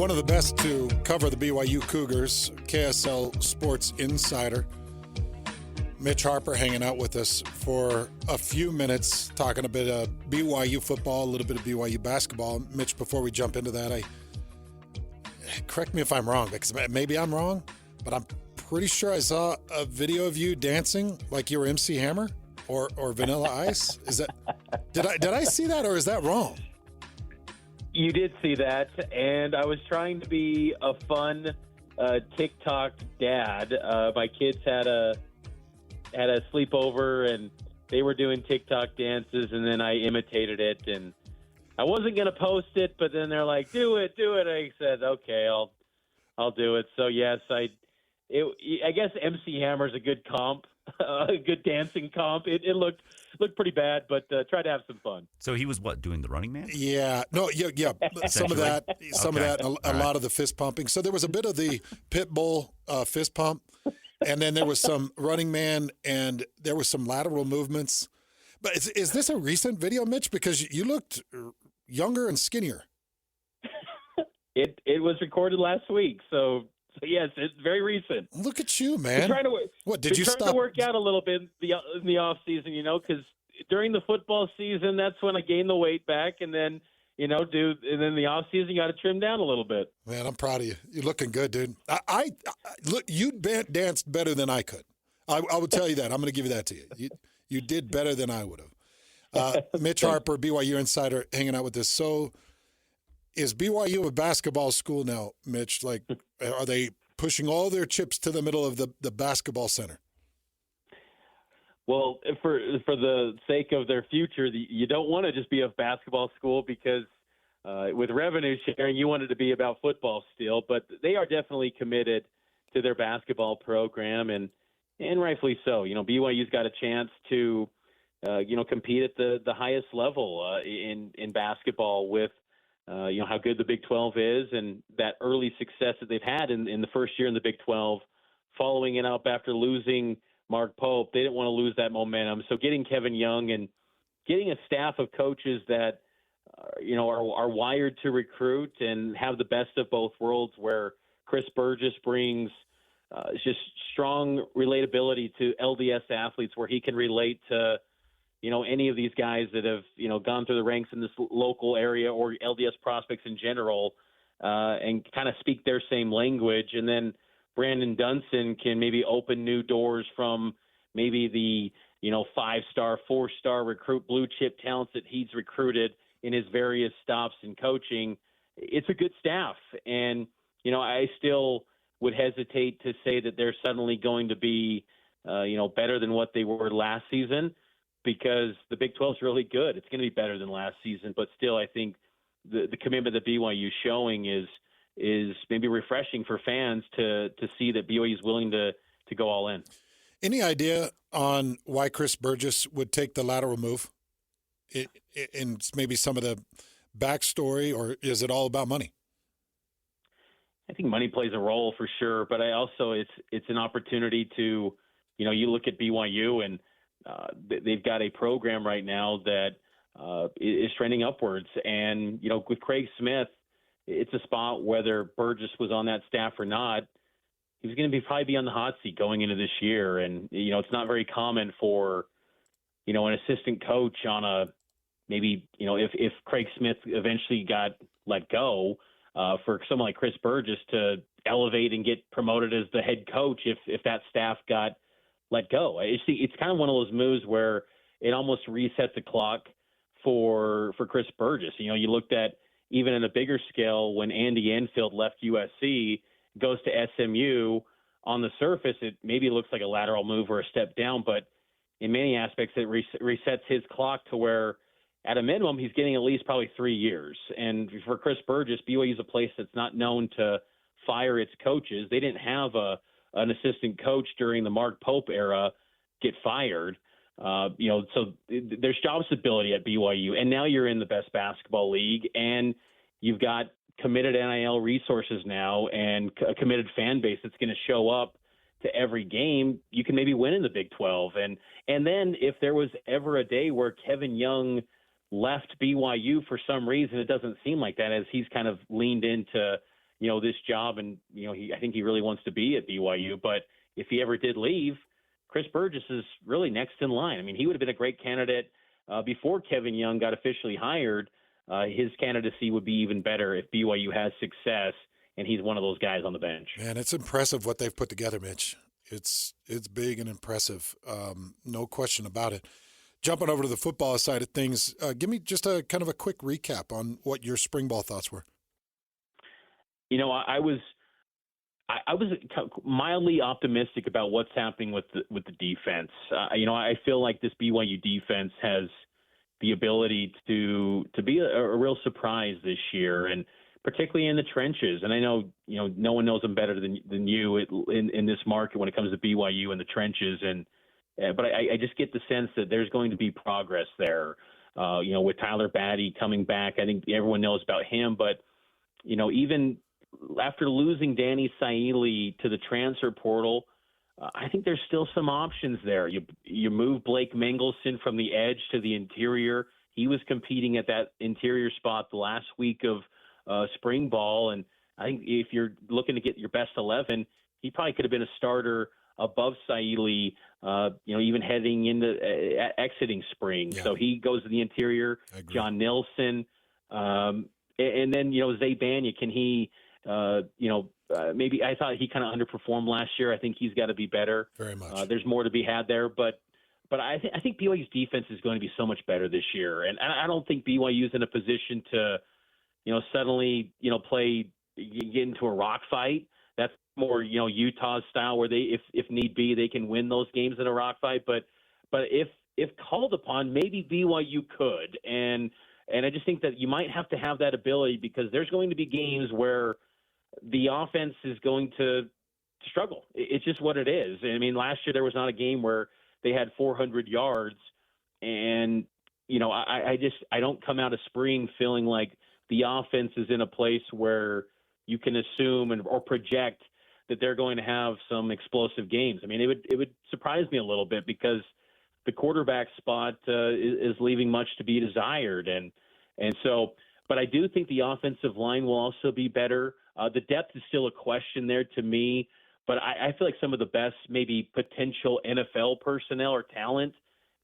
One of the best to cover the BYU Cougars, KSL Sports Insider, Mitch Harper, hanging out with us for a few minutes, talking a bit of BYU football, a little bit of BYU basketball. Mitch, before we jump into that, correct me if I'm wrong, because maybe I'm wrong, but I'm pretty sure I saw a video of you dancing like you were MC Hammer or Vanilla Ice. Is that did I see that, or is that wrong? You did see that, and I was trying to be a fun TikTok dad. My kids had a sleepover, and they were doing TikTok dances, and then I imitated it, and I wasn't going to post it, but then they're like, do it. I said, okay, I'll do it. So, yes, I guess MC Hammer's a good comp, a good dancing comp. It looked pretty bad, but try to have some fun. So he was doing the Running Man? Yeah. No, yeah. Some of that, and a lot of the fist pumping. So there was a bit of the pit bull fist pump, and then there was some Running Man, and there was some lateral movements. But is this a recent video, Mitch? Because you looked younger and skinnier. It was recorded last week, so yes, it's very recent. Look at you, man. Did you stop to work out a little bit in the off season? Because during the football season, that's when I gained the weight back, and then and then the off season, you got to trim down a little bit. Man, I'm proud of you. You're looking good, dude. I look. You danced better than I could. I would tell you that. I'm going to give you that to you. You did better than I would have. Mitch Harper, BYU Insider, hanging out with us. So, is BYU a basketball school now, Mitch? Like, are they pushing all their chips to the middle of the basketball center? Well, for the sake of their future, you don't want to just be a basketball school because with revenue sharing, you want it to be about football still. But they are definitely committed to their basketball program, and rightfully so. BYU's got a chance to compete at the highest level in basketball with how good the Big 12 is and that early success that they've had in the first year in the Big 12, following it up after losing Mark Pope. They didn't want to lose that momentum. So getting Kevin Young and getting a staff of coaches that are wired to recruit and have the best of both worlds, where Chris Burgess brings just strong relatability to LDS athletes, where he can relate to any of these guys that have, gone through the ranks in this local area or LDS prospects in general, and kind of speak their same language. And then Brandon Dunson can maybe open new doors from maybe the, 5-star, 4-star recruit blue chip talents that he's recruited in his various stops in coaching. It's a good staff. And, I still would hesitate to say that they're suddenly going to be, better than what they were last season, because the Big 12 is really good. It's going to be better than last season, but still, I think the commitment that BYU is showing is maybe refreshing for fans to see that BYU is willing to go all in. Any idea on why Chris Burgess would take the lateral move? In maybe some of the backstory, or is it all about money? I think money plays a role for sure, but it's an opportunity to, you look at BYU and they've got a program right now that is trending upwards. And, with Craig Smith, it's a spot, whether Burgess was on that staff or not, he was going to probably be on the hot seat going into this year. And, it's not very common for, an assistant coach on a maybe, if Craig Smith eventually got let go, for someone like Chris Burgess to elevate and get promoted as the head coach if that staff got let go. It's kind of one of those moves where it almost resets the clock for Chris Burgess. You looked at, even in a bigger scale, when Andy Enfield left USC, goes to SMU, on the surface, it maybe looks like a lateral move or a step down, but in many aspects, it resets his clock to where, at a minimum, he's getting at least probably 3 years. And for Chris Burgess, BYU is a place that's not known to fire its coaches. They didn't have an assistant coach during the Mark Pope era get fired. So there's job stability at BYU, and now you're in the best basketball league, and you've got committed NIL resources now and a committed fan base that's going to show up to every game. You can maybe win in the Big 12. And then if there was ever a day where Kevin Young left BYU for some reason, it doesn't seem like that, as he's kind of leaned into, this job, and I think he really wants to be at BYU. But if he ever did leave, Chris Burgess is really next in line. I mean, he would have been a great candidate before Kevin Young got officially hired. His candidacy would be even better if BYU has success, and he's one of those guys on the bench. Man, it's impressive what they've put together, Mitch. It's big and impressive, no question about it. Jumping over to the football side of things, give me just a kind of a quick recap on what your spring ball thoughts were. I was mildly optimistic about what's happening with the defense. I feel like this BYU defense has the ability to be a real surprise this year, and particularly in the trenches. And I know no one knows them better than you in this market when it comes to BYU in the trenches. But I just get the sense that there's going to be progress there. With Tyler Batty coming back, I think everyone knows about him. But even after losing Danny Saili to the transfer portal, I think there's still some options there. You move Blake Mengelson from the edge to the interior. He was competing at that interior spot the last week of spring ball, and I think if you're looking to get your best 11, he probably could have been a starter above Saili, even heading into exiting spring. Yeah. So he goes to the interior. John Nilsson, and then Zay Banya. Can he? Maybe I thought he kind of underperformed last year. I think he's got to be better. Very much. There's more to be had there, but I think BYU's defense is going to be so much better this year, and I don't think BYU's in a position to, suddenly get into a rock fight. That's more Utah's style, where they, if need be, they can win those games in a rock fight. But if called upon, maybe BYU could, and I just think that you might have to have that ability, because there's going to be games where the offense is going to struggle. It's just what it is. I mean, last year there was not a game where they had 400 yards, and I don't come out of spring feeling like the offense is in a place where you can assume or project that they're going to have some explosive games. I mean, it would surprise me a little bit, because the quarterback spot is leaving much to be desired, and so. But I do think the offensive line will also be better. The depth is still a question there to me, but I feel like some of the best maybe potential NFL personnel or talent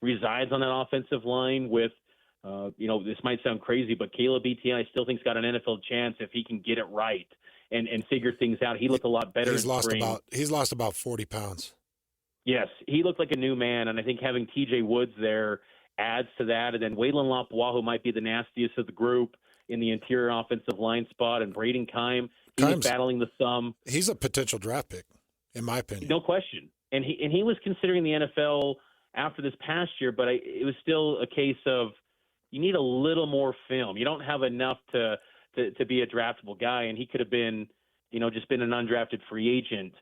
resides on that offensive line with, this might sound crazy, but Caleb Etienne I still think's got an NFL chance if he can get it right and figure things out. He looked a lot better in spring. He's lost about 40 pounds. Yes, he looked like a new man, and I think having TJ Woods there adds to that. And then Waylon Lapuaho, who might be the nastiest of the group in the interior offensive line spot, and Braden Keim, he was battling the thumb. He's a potential draft pick, in my opinion. No question. And he was considering the NFL after this past year, but it was still a case of you need a little more film. You don't have enough to be a draftable guy, and he could have been, just been an undrafted free agent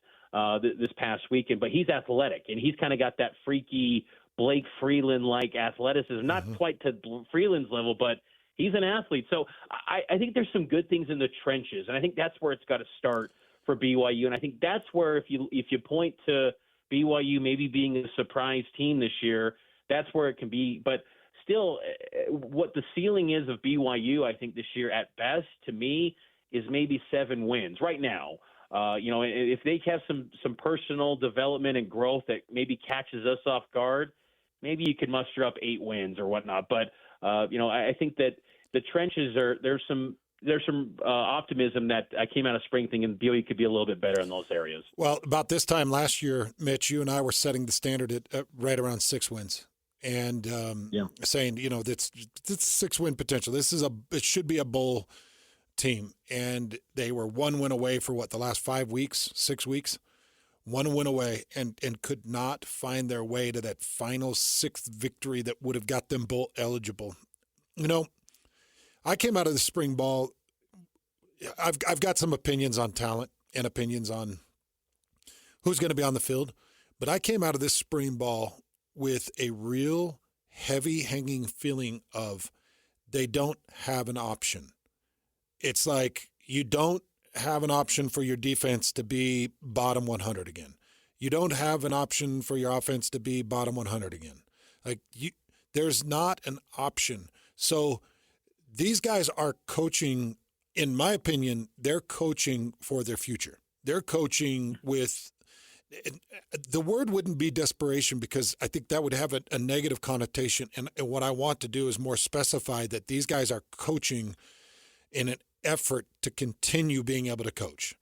this past weekend. But he's athletic, and he's kind of got that freaky Blake Freeland-like athleticism, not quite to Freeland's level, but he's an athlete. So I think there's some good things in the trenches, and I think that's where it's got to start for BYU. And I think that's where if you point to BYU maybe being a surprise team this year, that's where it can be. But still, what the ceiling is of BYU, I think this year at best, to me, is maybe 7 wins right now. If they have some personal development and growth that maybe catches us off guard, maybe you could muster up 8 wins or whatnot. But I think that the trenches there's some optimism that I came out of spring thinking BYU could be a little bit better in those areas. Well, about this time last year, Mitch, you and I were setting the standard at right around 6 wins, and saying it's 6-win potential. It should be a bowl team, and they were 1 win away for the last 6 weeks. 1 win away, and could not find their way to that final 6th victory that would have got them bowl eligible. I came out of the spring ball. I've got some opinions on talent and opinions on who's going to be on the field, but I came out of this spring ball with a real heavy hanging feeling of they don't have an option. It's like you don't have an option for your defense to be bottom 100 again. You don't have an option for your offense to be bottom 100 again. There's not an option. So these guys are coaching in my opinion, they're coaching for their future. They're coaching with the word wouldn't be desperation because I think that would have a negative connotation. And what I want to do is more specify that these guys are coaching in an effort to continue being able to coach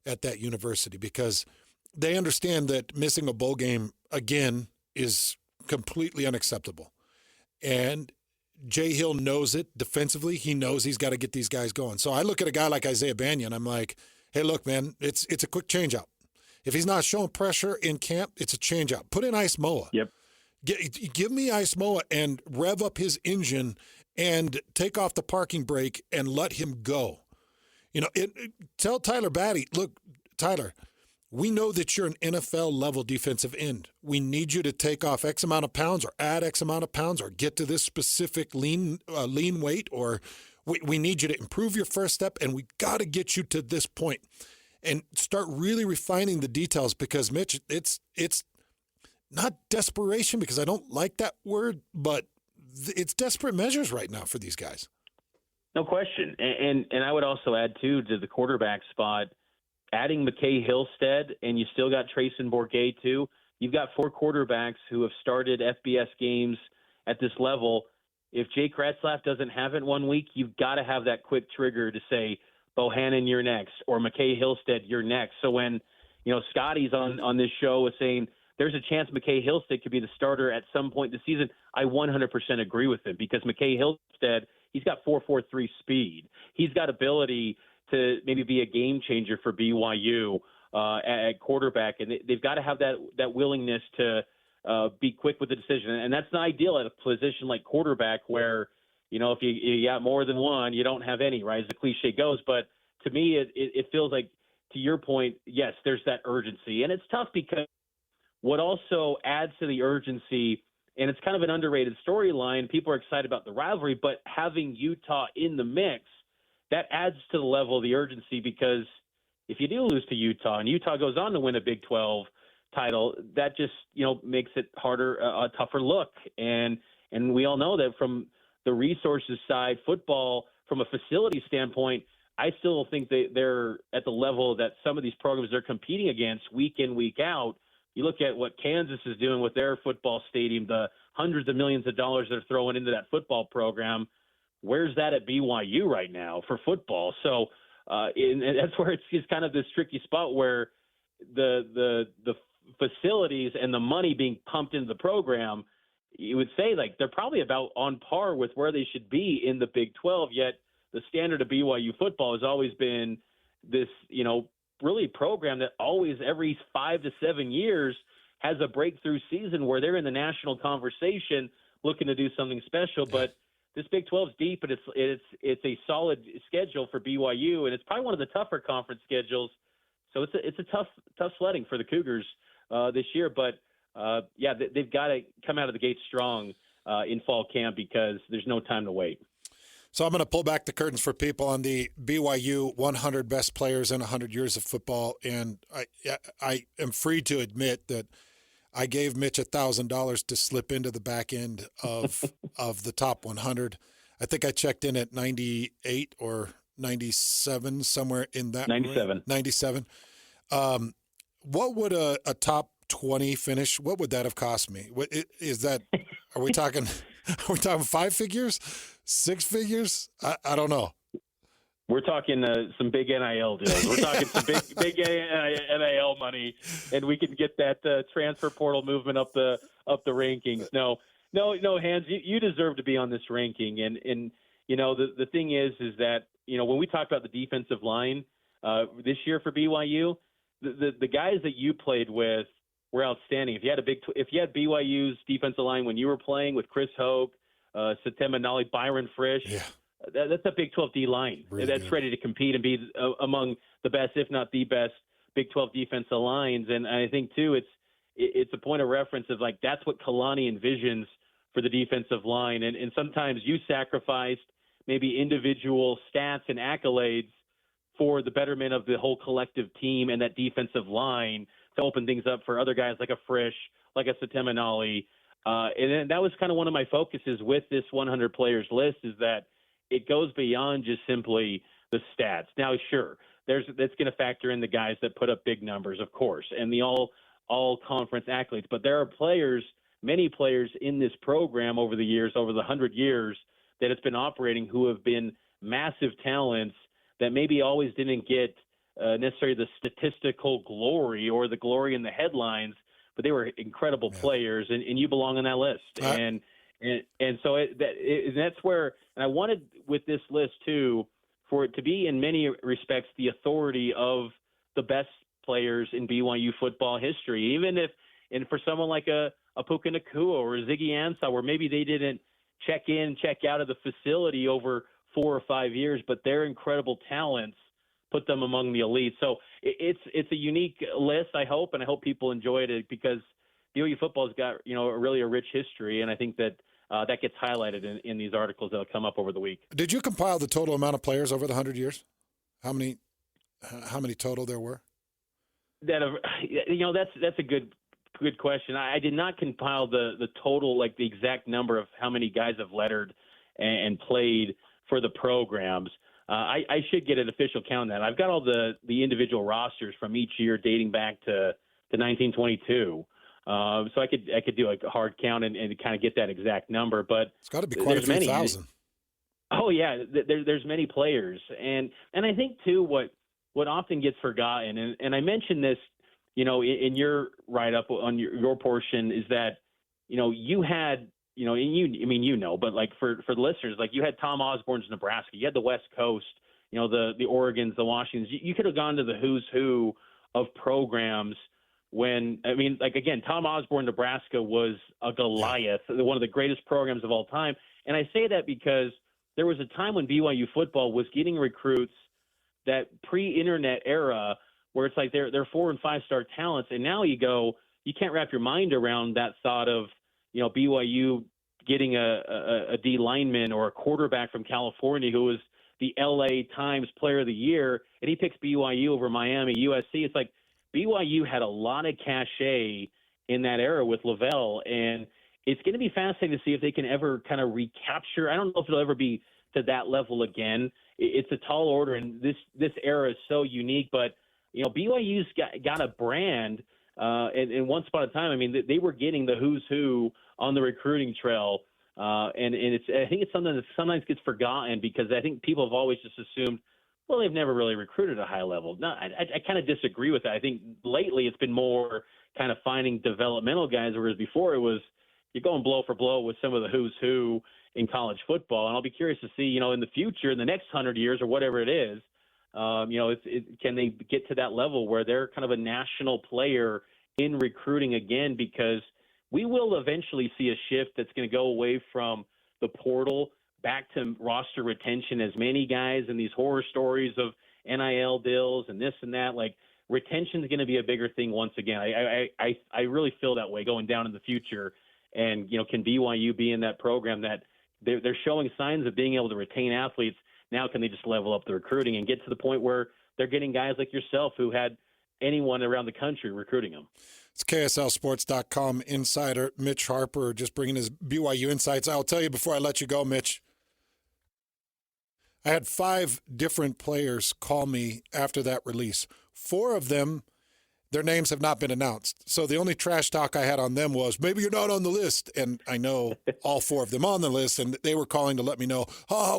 at that university because they understand that missing a bowl game again is completely unacceptable. And Jay Hill knows it defensively. He knows he's got to get these guys going. So I look at a guy like Isaiah Banyan. I'm like, hey, look, man, it's a quick change out. If he's not showing pressure in camp, it's a change out. Put in Ice Moa. Yep. Give me Ice Moa and rev up his engine and take off the parking brake and let him go. Tell Tyler Batty, look, Tyler, we know that you're an NFL-level defensive end. We need you to take off X amount of pounds or add X amount of pounds or get to this specific lean weight, or we need you to improve your first step, and we got to get you to this point and start really refining the details because, Mitch, it's not desperation because I don't like that word, but it's desperate measures right now for these guys. No question. And I would also add, too, to the quarterback spot, adding McKay Hillstead, and you still got Trayson Bourget, too. You've got 4 quarterbacks who have started FBS games at this level. If Jake Retzlaff doesn't have it one week, you've got to have that quick trigger to say, Bohannon, you're next, or McKay Hillstead, you're next. So when, Scotty's on this show was saying there's a chance McKay Hillstead could be the starter at some point this season, I 100% agree with him because McKay Hillstead, he's got 4.43 speed. He's got ability to maybe be a game changer for BYU at quarterback, and they've got to have that willingness to be quick with the decision. And that's not ideal at a position like quarterback where, if you got more than one, you don't have any, right, as the cliche goes. But to me, it feels like, to your point, yes, there's that urgency. And it's tough because what also adds to the urgency, and it's kind of an underrated storyline, people are excited about the rivalry, but having Utah in the mix, that adds to the level of the urgency because if you do lose to Utah and Utah goes on to win a Big 12 title, that just, makes it harder, a tougher look. And we all know that from the resources side, football, from a facility standpoint, I still think they're at the level that some of these programs they're competing against week in, week out. You look at what Kansas is doing with their football stadium, the hundreds of millions of dollars they're throwing into that football program. Where's that at BYU right now for football? So and that's where it's kind of this tricky spot where the facilities and the money being pumped into the program, you would say like they're probably about on par with where they should be in the Big 12, yet the standard of BYU football has always been this, really program that always every 5 to 7 years has a breakthrough season where they're in the national conversation looking to do something special. But this Big 12 is deep, and it's a solid schedule for BYU, and it's probably one of the tougher conference schedules. So it's a tough sledding for the Cougars this year. But they've got to come out of the gate strong in fall camp because there's no time to wait. So I'm going to pull back the curtains for people on the BYU 100 best players in 100 years of football, and I am free to admit that I gave Mitch $1,000 to slip into the back end of the top 100. I think I checked in at 98 or 97, somewhere in that 97. range. 97. What would a top 20 finish? What would that have cost me? What is that? Are we talking? Are we talking 5 figures, 6 figures? I don't know. We're talking some big NIL deals. We're talking some big NIL money, and we can get that transfer portal movement up the rankings. No, Hans, you deserve to be on this ranking. And the thing is that when we talk about the defensive line this year for BYU, the guys that you played with were outstanding. If you had BYU's defensive line when you were playing with Chris Hogue, Satema Nali, Byron Frisch. Yeah. That's a Big 12 D line that's good, ready to compete and be among the best, if not the best, Big 12 defensive lines. And I think too, it's a point of reference of like that's what Kalani envisions for the defensive line. And sometimes you sacrificed maybe individual stats and accolades for the betterment of the whole collective team and that defensive line to open things up for other guys like a Frisch, like a Satema Nali. And then that was kind of one of my focuses with this 100 players list is that it goes beyond just simply the stats. Now, sure, that's going to factor in the guys that put up big numbers, of course, and the all conference accolades. But there are players, many players in this program over the years, over the 100 years that it's been operating, who have been massive talents that maybe always didn't get necessarily the statistical glory or the glory in the headlines, but they were incredible players, and you belong on that list. And so that's where, and I wanted with this list too, for it to be in many respects the authority of the best players in BYU football history, even if, and for someone like a Puka Nacua or Ziggy Ansah, where maybe they didn't check in, check out of the facility over 4 or 5 years, but their incredible talents put them among the elite. So it's a unique list, I hope, and I hope people enjoyed it, because BYU football's got, really a rich history, and I think that that gets highlighted in these articles that'll come up over the week. Did you compile the total amount of players over the 100 years? How many total there were? That's a good question. I did not compile the total, like the exact number of how many guys have lettered and played for the programs. I should get an official count of that. I've got all the individual rosters from each year dating back to 1922. So I could do a hard count and kind of get that exact number, but it's got to be quite a few thousand. Oh yeah, there's many players, and I think too what often gets forgotten, and I mentioned this, in your write up on your portion, is that you had but like for the listeners, like you had Tom Osborne's Nebraska, you had the West Coast, the Oregons, the Washingtons. You could have gone to the who's who of programs. Again, Tom Osborne, Nebraska was a Goliath, one of the greatest programs of all time. And I say that because there was a time when BYU football was getting recruits that pre-internet era where it's like they're 4- and 5-star talents. And now you can't wrap your mind around that thought of, BYU getting a D lineman or a quarterback from California who was the LA Times Player of the Year, and he picks BYU over Miami, USC. It's like, BYU had a lot of cachet in that era with Lavelle, and it's going to be fascinating to see if they can ever kind of recapture. I don't know if it'll ever be to that level again. It's a tall order, and this era is so unique. But BYU's got a brand, and once upon a time, they were getting the who's who on the recruiting trail, and I think it's something that sometimes gets forgotten, because I think people have always just assumed, well, they've never really recruited at a high level. No, I kind of disagree with that. I think lately it's been more kind of finding developmental guys, whereas before it was you're going blow for blow with some of the who's who in college football. And I'll be curious to see, in the future, in the next 100 years or whatever it is, can they get to that level where they're kind of a national player in recruiting again? Because we will eventually see a shift that's going to go away from the portal back to roster retention, as many guys and these horror stories of NIL deals and this and that. Like, retention is going to be a bigger thing once again. I really feel that way going down in the future. And, can BYU be in that program that they're showing signs of being able to retain athletes? Now, can they just level up the recruiting and get to the point where they're getting guys like yourself who had anyone around the country recruiting them? It's KSLSports.com insider Mitch Harper just bringing his BYU insights. I'll tell you before I let you go, Mitch, I had 5 different players call me after that release. 4 of them, their names have not been announced. So the only trash talk I had on them was, maybe you're not on the list. And I know all 4 of them on the list, and they were calling to let me know,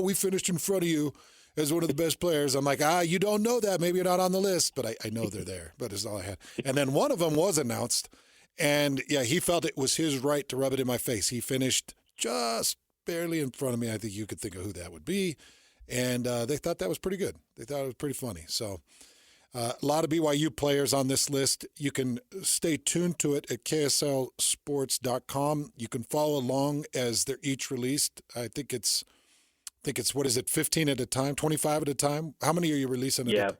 we finished in front of you as one of the best players. I'm like, you don't know that. Maybe you're not on the list, but I know they're there. But it's all I had. And then one of them was announced, and, he felt it was his right to rub it in my face. He finished just barely in front of me. I think you could think of who that would be. And they thought that was pretty good. They thought it was pretty funny. So a lot of BYU players on this list. You can stay tuned to it at KSLSports.com. You can follow along as they're each released. I think it's what is it, 15 at a time, 25 at a time? How many are you releasing? Yeah,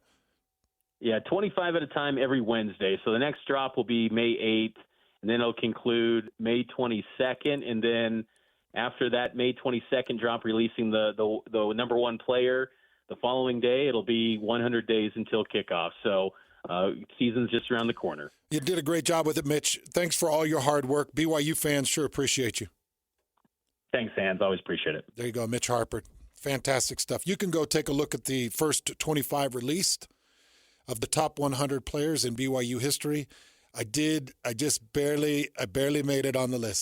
25 at a time every Wednesday. So the next drop will be May 8th, and then it'll conclude May 22nd, and then after that May 22nd drop, releasing the number 1 player. The following day, it'll be 100 days until kickoff. So season's just around the corner. You did a great job with it, Mitch. Thanks for all your hard work. BYU fans sure appreciate you. Thanks, Hans. Always appreciate it. There you go, Mitch Harper. Fantastic stuff. You can go take a look at the first 25 released of the top 100 players in BYU history. I barely made it on the list.